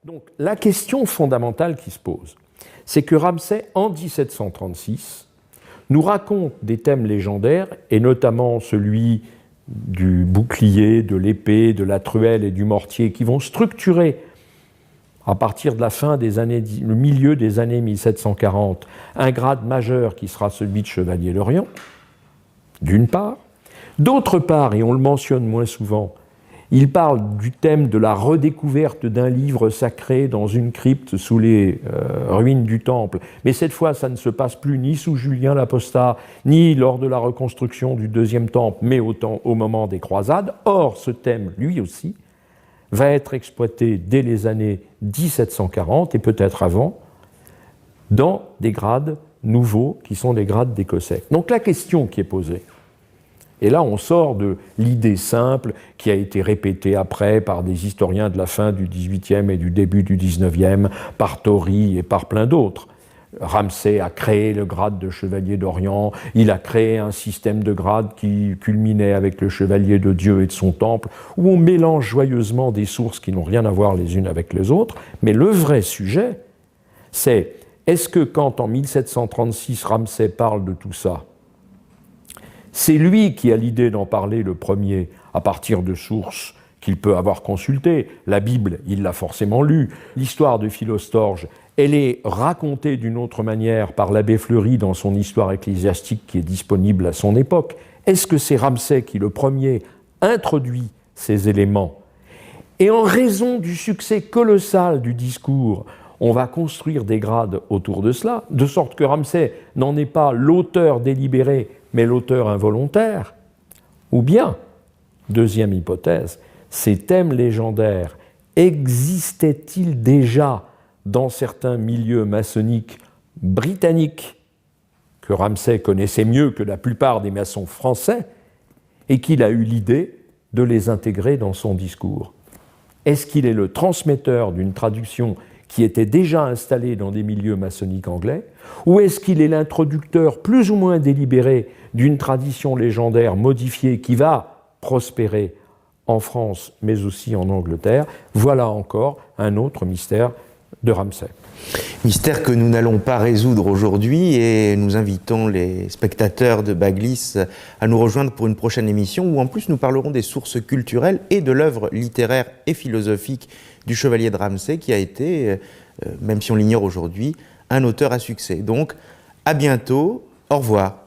Donc la question fondamentale qui se pose, c'est que Ramsay, en 1736, nous raconte des thèmes légendaires, et notamment celui du bouclier, de l'épée, de la truelle et du mortier, qui vont structurer, à partir de le milieu des années 1740, un grade majeur qui sera celui de chevalier d'Orient, d'une part. D'autre part, et on le mentionne moins souvent, il parle du thème de la redécouverte d'un livre sacré dans une crypte sous les ruines du Temple. Mais cette fois, ça ne se passe plus ni sous Julien l'Apostat, ni lors de la reconstruction du Deuxième Temple, mais au moment des croisades. Or, ce thème, lui aussi, va être exploité dès les années 1740, et peut-être avant, dans des grades nouveaux, qui sont les grades d'Écossais. Donc la question qui est posée, et là, on sort de l'idée simple qui a été répétée après par des historiens de la fin du XVIIIe et du début du XIXe, par Torrey et par plein d'autres. Ramsay a créé le grade de chevalier d'Orient, il a créé un système de grades qui culminait avec le chevalier de Dieu et de son temple, où on mélange joyeusement des sources qui n'ont rien à voir les unes avec les autres. Mais le vrai sujet, c'est est-ce que quand en 1736 Ramsay parle de tout ça, c'est lui qui a l'idée d'en parler le premier, à partir de sources qu'il peut avoir consultées. La Bible, il l'a forcément lue. L'histoire de Philostorge, elle est racontée d'une autre manière par l'abbé Fleury dans son histoire ecclésiastique qui est disponible à son époque. Est-ce que c'est Ramsay qui, le premier, introduit ces éléments? Et en raison du succès colossal du discours, on va construire des grades autour de cela, de sorte que Ramsay n'en est pas l'auteur délibéré, mais l'auteur involontaire. Ou bien, deuxième hypothèse, ces thèmes légendaires existaient-ils déjà dans certains milieux maçonniques britanniques que Ramsay connaissait mieux que la plupart des maçons français et qu'il a eu l'idée de les intégrer dans son discours? Est-ce qu'il est le transmetteur d'une traduction qui était déjà installée dans des milieux maçonniques anglais, ou est-ce qu'il est l'introducteur plus ou moins délibéré d'une tradition légendaire modifiée qui va prospérer en France, mais aussi en Angleterre? Voilà encore un autre mystère de Ramsay. Mystère que nous n'allons pas résoudre aujourd'hui, et nous invitons les spectateurs de Baglis à nous rejoindre pour une prochaine émission où en plus nous parlerons des sources culturelles et de l'œuvre littéraire et philosophique du chevalier de Ramsay qui a été, même si on l'ignore aujourd'hui, un auteur à succès. Donc à bientôt, au revoir.